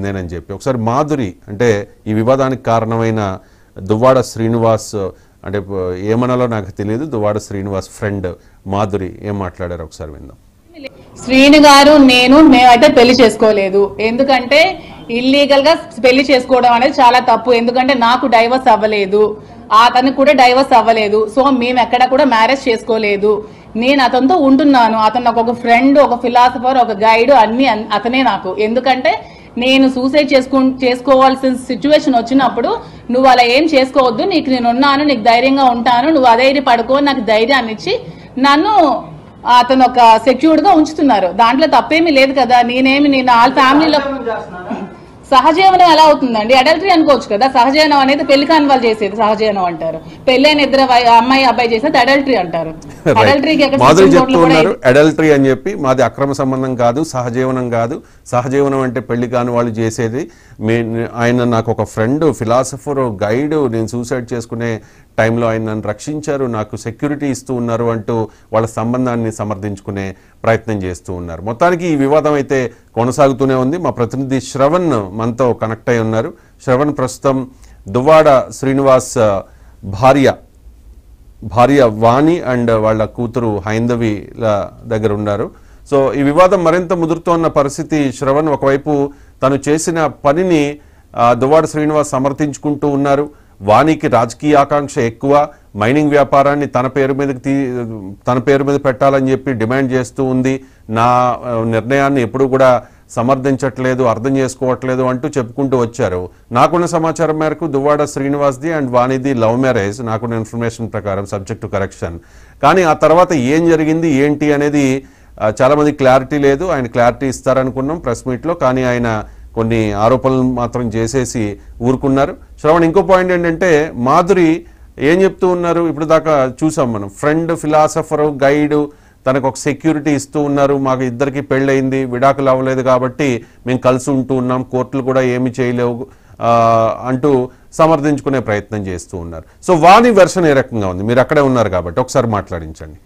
నేనని చెప్పి ఒకసారి మాధురి అంటే ఈ వివాదానికి కారణమైన దువ్వాడ శ్రీనివాస్ అంటే ఏమనాలో నాకు తెలియదు. దువ్వాడ శ్రీనివాస్ ఫ్రెండ్ మాధురి ఏం మాట్లాడారు ఒకసారి విందాం. శ్రీను గారు మేమైతే పెళ్లి చేసుకోలేదు. ఎందుకంటే ఇల్లీగల్ గా పెళ్లి చేసుకోవడం అనేది చాలా తప్పు. ఎందుకంటే నాకు డైవర్స్ అవ్వలేదు, అతనికి కూడా డైవర్స్ అవ్వలేదు. సో మేము ఎక్కడ కూడా మ్యారేజ్ చేసుకోలేదు. నేను అతనితో ఉంటున్నాను. అతను నాకు ఒక ఫ్రెండ్, ఒక ఫిలాసఫర్, ఒక గైడ్ అన్ని అతనే నాకు. ఎందుకంటే నేను సూసైడ్ చేసుకోవాల్సిన సిచ్యువేషన్ వచ్చినప్పుడు నువ్వు అలా ఏం చేసుకోవద్దు, నీకు నేను ఉన్నాను, నీకు ధైర్యంగా ఉంటాను, నువ్వు అదే పడుకో నాకు ధైర్యాన్ని ఇచ్చి నన్ను అతను ఒక సెక్యూర్డ్ గా ఉంచుతున్నారు. దాంట్లో తప్పేమీ లేదు కదా. నేను వాళ్ళ ఫ్యామిలీలో సహజీవనం ఎలా అవుతుందండి? అడల్టరీ అనుకోవచ్చు కదా. సహజీవనం అనేది పెళ్లి కాని వాళ్ళు చేసేది సహజీవనం అంటారు. పెళ్ళైన ఇద్దరు అమ్మాయి అబ్బాయి చేసేది అడల్టరీ అంటారు. అడల్టరీ అని చెప్పి మాది అక్రమ సంబంధం కాదు, సహజీవనం కాదు. సహజీవనం అంటే పెళ్లి కాని వాళ్ళు చేసేది. ఆయన నాకు ఒక ఫ్రెండ్, ఫిలాసఫర్, గైడ్, నేను సూసైడ్ చేసుకునే టైంలో ఆయన నన్ను రక్షించారు, నాకు సెక్యూరిటీ ఇస్తూ ఉన్నారు అంటూ వాళ్ళ సంబంధాన్ని సమర్థించుకునే ప్రయత్నం చేస్తూ ఉన్నారు. మొత్తానికి ఈ వివాదం అయితే కొనసాగుతూనే ఉంది. మా ప్రతినిధి శ్రవణ్ మనతో కనెక్ట్ అయి ఉన్నారు. శ్రవణ్ ప్రస్తుతం దువ్వాడ శ్రీనివాస్ భార్య వాణి అండ్ వాళ్ళ కూతురు హైందవిల దగ్గర ఉన్నారు. సో ఈ వివాదం మరింత ముదురుతోన్న పరిస్థితి. శ్రవణ్ ఒకవైపు తను చేసిన పనిని దువ్వాడ శ్రీనివాస్ సమర్థించుకుంటూ ఉన్నారు. వాణికి రాజకీయ ఆకాంక్ష ఎక్కువ, మైనింగ్ వ్యాపారాన్ని తన పేరు మీద పెట్టాలని చెప్పి డిమాండ్ చేస్తూ ఉంది. నా నిర్ణయాన్ని ఎప్పుడు కూడా సమర్థించట్లేదు, అర్థం చేసుకోవట్లేదు అంటూ చెప్పుకుంటూ వచ్చారు. నాకున్న సమాచారం మేరకు దువ్వాడ శ్రీనివాస్ది అండ్ వాణిది లవ్ మ్యారేజ్, నాకున్న ఇన్ఫర్మేషన్ ప్రకారం, సబ్జెక్ట్ టు కరెక్షన్. కానీ ఆ తర్వాత ఏం జరిగింది ఏంటి అనేది చాలా మంది క్లారిటీ లేదు. ఆయన క్లారిటీ ఇస్తారనుకున్నాం ప్రెస్ మీట్లో, కానీ ఆయన కొన్ని ఆరోపణలు మాత్రం చేసేసి ఊరుకున్నారు. శ్రవణ్, ఇంకో పాయింట్ ఏంటంటే మాధురి ఏం చెప్తూ ఉన్నారు, ఇప్పుడు దాకా చూసాం మనం, ఫ్రెండ్, ఫిలాసఫర్, గైడ్, తనకు ఒక సెక్యూరిటీ ఇస్తూ ఉన్నారు. మాకు ఇద్దరికి పెళ్ళయింది, విడాకులు అవ్వలేదు కాబట్టి మేము కలిసి ఉంటూ ఉన్నాం, కోర్టులు కూడా ఏమి చేయలేవు అంటూ సమర్థించుకునే ప్రయత్నం చేస్తూ ఉన్నారు. సో వాణి వెర్షన్ ఏ రకంగా ఉంది? మీరు అక్కడే ఉన్నారు కాబట్టి ఒకసారి మాట్లాడించండి.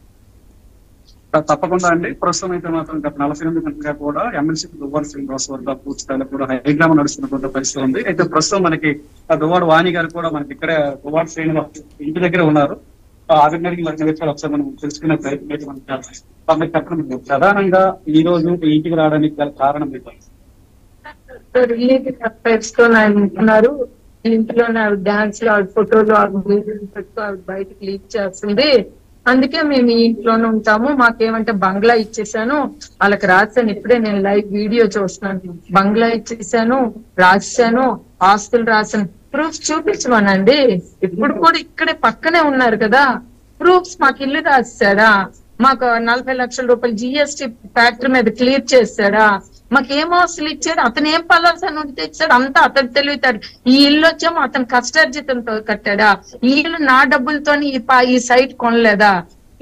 తప్పకుండా అండి. ప్రస్తుతం అయితే మాత్రం గత 48 గంటలుగా కూడా ఎమ్మెల్సీ దువ్వాడ శ్రీనివాస్ వద్ద పూర్తి స్థాయిలో కూడా హైగ్రామం నడుస్తున్నటువంటి పరిస్థితి ఉంది. అయితే ప్రస్తుతం మనకి దువ్వాడ వాణి గారు కూడా మనకి ఇక్కడే దువ్వాడ శ్రీనివాస్ ఇంటి దగ్గర ఉన్నారు. ఆర్డినరీ విషయాలు ఒకసారి మనం తెలుసుకునే ప్రయత్నం అయితే మనం చెప్పడం. ప్రధానంగా ఈ రోజు ఇంటికి రావడానికి గల కారణం అంటున్నారు. ఇంట్లోనే ఆవిడ డాన్స్ లో, ఆవిడ ఫోటోలు, ఆవిడ బయటకు లీక్ చేస్తుంది. అందుకే మేము ఈ ఇంట్లోనే ఉంటాము. మాకేమంటే బంగ్లా ఇచ్చేసాను, వాళ్ళకి రాశాను. ఇప్పుడే నేను లైవ్ వీడియో చూస్తున్నాను. బంగ్లా ఇచ్చేసాను, రాశాను, ఆస్తులు రాశాను. ప్రూఫ్స్ చూపించమనండి. ఇప్పుడు కూడా ఇక్కడే పక్కనే ఉన్నారు కదా, ప్రూఫ్స్. మాకు ఇల్లు రాశాడా, మాకు 40 లక్షల రూపాయలు GST ఫ్యాక్టరీ మీద క్లియర్ చేశాడా, మాకు ఏం ఆస్తులు ఇచ్చాడు, అతను ఏం పలాసా నుండి తెచ్చాడు, అంతా అతను తెలివితాడు. ఈ ఇల్లు వచ్చేమో అతను కష్టార్జితంతో కట్టాడా, ఈ ఇల్లు నా డబ్బులతో ఈ సైట్ కొనలేదా,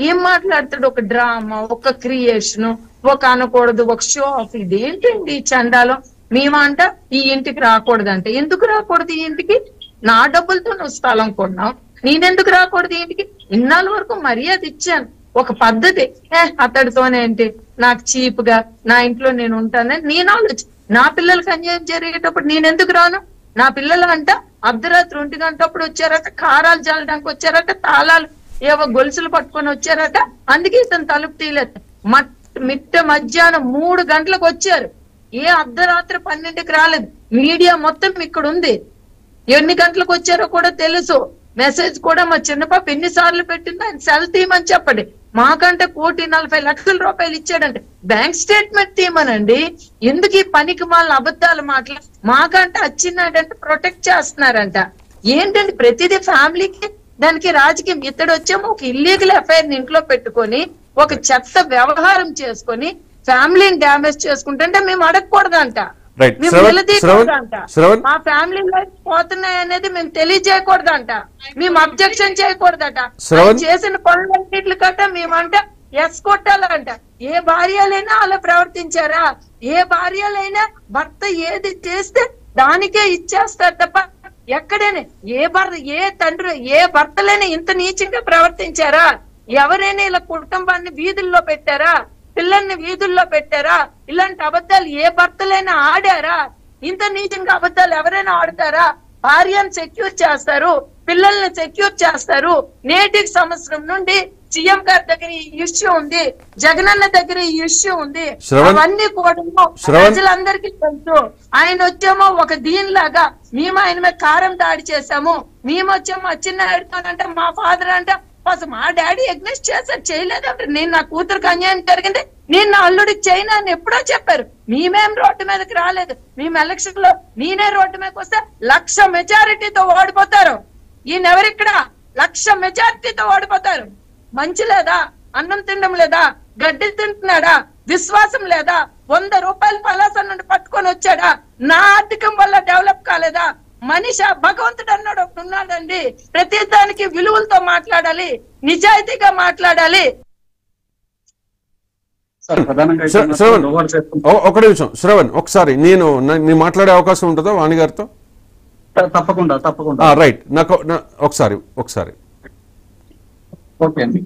ఏం మాట్లాడతాడు? ఒక డ్రామా, ఒక క్రియేషన్, ఒక అనకూడదు, ఒక షో ఆఫ్. ఇది ఏంటండి ఈ చండాలం? మేమంట ఈ ఇంటికి రాకూడదంటే, ఎందుకు రాకూడదు ఈ ఇంటికి? నా డబ్బులతో నువ్వు స్థలం కొన్నావు, నేనెందుకు రాకూడదు ఈ ఇంటికి? ఇన్నాళ్ళ వరకు మర్యాద ఇచ్చాను, ఒక పద్ధతి. అతడితోనేంటి, నాకు చీప్ గా నా ఇంట్లో నేను ఉంటానని నేను ఆలోచన. నా పిల్లలకి అన్యాయం జరిగేటప్పుడు నేనెందుకు రాను? నా పిల్లలు అంట అర్ధరాత్రి 1 గంటప్పుడు వచ్చారట, కారాలు చల్లడానికి వచ్చారట, తాళాలు ఏవో గొలుసులు పట్టుకొని వచ్చారట. అందుకే ఇతను తలుపు తీయలేదు. మిట్ట మధ్యాహ్నం 3 గంటలకు వచ్చారు. ఏ అర్ధరాత్రి 12కి రాలేదు. మీడియా మొత్తం ఇక్కడ ఉంది. ఎన్ని గంటలకు వచ్చారో కూడా తెలుసు. మెసేజ్ కూడా మా చిన్న పాప ఎన్నిసార్లు పెట్టిందో ఆయన సెల్ తీయమని చెప్పండి. మాకంటే 1,40,00,000 రూపాయలు ఇచ్చాడంటే బ్యాంక్ స్టేట్మెంట్ తీయమనండి. ఎందుకు ఈ పనికి మళ్ళీ అబద్ధాలు మాటలు? మాకంటే వచ్చినాడంటే ప్రొటెక్ట్ చేస్తున్నారంట. ఏంటంటే ప్రతిదీ ఫ్యామిలీకి, దానికి రాజకీయం. ఇతడు వచ్చేమో ఒక ఇల్లీగల్ అఫైర్ ఇంట్లో పెట్టుకొని ఒక చెత్త వ్యవహారం చేసుకొని ఫ్యామిలీని డ్యామేజ్ చేసుకుంటుంటే మేము అడగకూడదంట, మేము నిలదీయకూడదంట. మా ఫ్యామిలీ లైఫ్ పోతున్నాయి అనేది మేము తెలియజేయకూడదంట, మేము అబ్జెక్షన్ చేయకూడదట. చేసిన పనులన్నింటి కట్ట మేమంట ఎస్ కొట్టాలంట. ఏ భార్యలైనా అలా ప్రవర్తించారా? ఏ భార్యలైనా భర్త ఏది చేస్తే దానికే ఇచ్చేస్తారు తప్ప ఎక్కడైనా ఏ తండ్రి, ఏ భర్తలైనా ఇంత నీచంగా ప్రవర్తించారా? ఎవరైనా ఇలా కుటుంబాన్ని వీధుల్లో పెట్టారా? పిల్లల్ని వీధుల్లో పెట్టారా? ఇలాంటి అబద్ధాలు ఏ భర్తలైనా ఆడారా? ఇంత నీచంగా అబద్ధాలు ఎవరైనా ఆడతారా? భార్యను సెక్యూర్ చేస్తారు, పిల్లల్ని సెక్యూర్ చేస్తారు. నేటికి సంవత్సరం నుండి సీఎం గారి దగ్గర ఈ ఇష్యూ ఉంది, జగనన్న దగ్గర ఈ ఇష్యూ ఉంది. అవన్నీ కూడా ప్రజలందరికీ తెలుసు. ఆయన వచ్చేమో ఒక దీనిలాగా మేము ఆయన మీద కారం దాడి చేశాము, మేము వచ్చేమో చిన్న మా ఫాదర్ అంటే అసలు మా డాడీ ఎగ్నెస్ట్ చేశారు, చేయలేదంటే నేను నా కూతురికి అన్యాయం జరిగింది, నేను నా అల్లుడికి చేయను అని ఎప్పుడో చెప్పారు. మేమేం రోడ్డు మీదకి రాలేదు. మేము ఎలక్షన్ లో నేనే రోడ్డు మీదకి వస్తే 1,00,000 మెజారిటీతో ఓడిపోతారు. ఈయన ఎవరిక్కడ 1,00,000 మెజారిటీతో ఓడిపోతారు. మంచి లేదా? అన్నం తినడం లేదా? గడ్డి తింటున్నాడా? విశ్వాసం లేదా? 100 రూపాయలు పలాస నుండి పట్టుకొని వచ్చాడా? నా ఆర్థికం వల్ల డెవలప్ కాలేదా? మనిషి భగవంతుడు అన్నాడు ఒకటి ఉన్నాడండి. ప్రతి దానికి విలువలతో మాట్లాడాలి, నిజాయితీగా మాట్లాడాలి. శ్రవణ్ ఒక నిమిషం, శ్రవణ్ ఒకసారి నేను మాట్లాడే అవకాశం ఉంటుందా వాణి గారితో? తప్పకుండా తప్పకుండా. రైట్, నాకు ఒకసారి ఓకే అండి.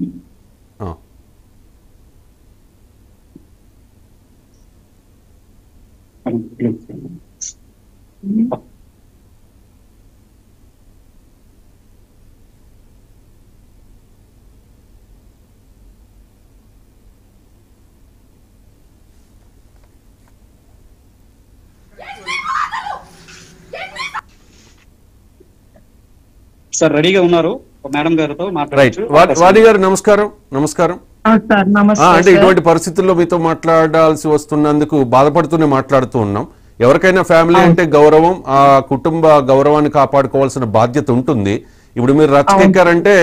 సార్ రెడీగా ఉన్నారు మేడం గారితో మాట్లాడచ్చు. వాణి గారు నమస్కారం. నమస్కారం. అంటే ఇటువంటి పరిస్థితుల్లో మీతో మాట్లాడాల్సి వస్తున్నందుకు బాధపడుతూనే మాట్లాడుతూ ఉన్నాం. ఎవరికైనా ఫ్యామిలీ అంటే గౌరవం, ఆ కుటుంబ గౌరవాన్ని కాపాడుకోవాల్సిన బాధ్యత ఉంటుంది. ఇప్పుడు మీరు రచ్చకెక్కారంటే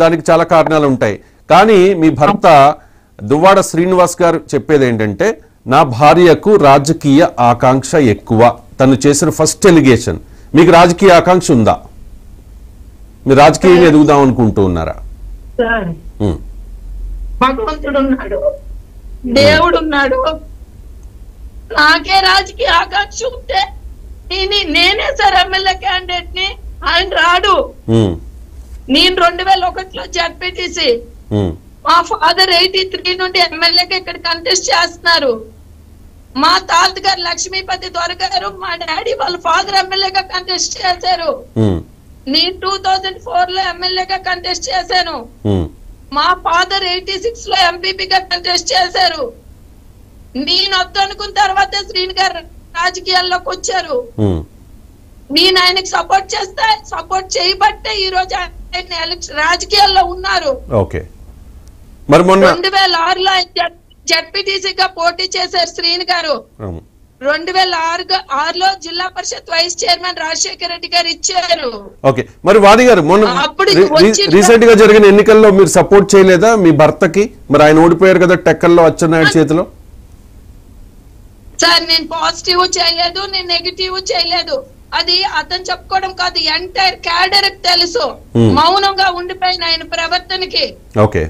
దానికి చాలా కారణాలు ఉంటాయి. కానీ మీ భర్త దువ్వాడ శ్రీనివాస్ గారు చెప్పేది ఏంటంటే, నా భార్యకు రాజకీయ ఆకాంక్ష ఎక్కువ. తను చేసిన ఫస్ట్ ఎలిగేషన్. మీకు రాజకీయ ఆకాంక్ష ఉందా? మీరు రాజకీయంగా ఎదుగుదాం అనుకుంటూ ఉన్నారా? భగవంతుడు ఉన్నాడు, దేవుడు ఉన్నాడు. నాకే రాజకీయ ఆకాంక్ష ఉంటే నేనే సార్ ఎమ్మెల్యే క్యాండిడేట్ ని. ఆయన రాడు. నేను 2001లో జడ్పీటీసీ, మా ఫాదర్ 83 నుండి ఎమ్మెల్యేగా ఇక్కడ కంటెస్ట్ చేస్తున్నారు. మా తాతగారు లక్ష్మీపతి దొరగారు, మా డాడీ వాళ్ళ ఫాదర్ ఎమ్మెల్యేగా కంటెస్ట్ చేశారు. నేను 2004లో ఎమ్మెల్యేగా కంటెస్ట్ చేశాను. మా ఫాదర్ 86 లో ఎంపీపీగా కంటెస్ట్ చేశారు. నేను వద్దనుకున్న తర్వాత శ్రీని గారు రాజకీయాల్లోకి వచ్చారు. నేను ఆయనకి సపోర్ట్ చేయబట్టే ఈ రోజు ఆయన రాజకీయాల్లో ఉన్నారు. 2006లో జడ్పీటీసీగా పోటీ చేశారు శ్రీని గారు. 2006లో జిల్లా పరిషత్ వైస్ చైర్మన్ రాజశేఖర రెడ్డి గారు ఇచ్చారు. ఓకే, మరి వాణి గారు మొన్న రీసెంట్ గా జరిగిన ఎన్నికల్లో మీరు సపోర్ట్ చేయలేదా మీ భర్తకి? మరి ఆయన ఓడిపోయారు కదా టెక్కల్లో అచ్చెన్నాయుడు చేతిలో. సార్ నేను పాజిటివ్ చేయలేదు, నేను నెగిటివ్ చేయలేదు. అది అతను చెప్పుకోవడం కాదు, ఎంటైర్ క్యాడర్ తెలుసు. మౌనంగా ఉండిపోయిన ఆయన ప్రవర్తనకి. ఓకే,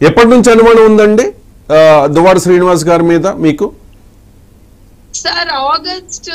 ఎప్పటి నుంచి అనుమానం ఉందండి దువ్వాడ శ్రీనివాస్ గారి మీద మీకు? Sir August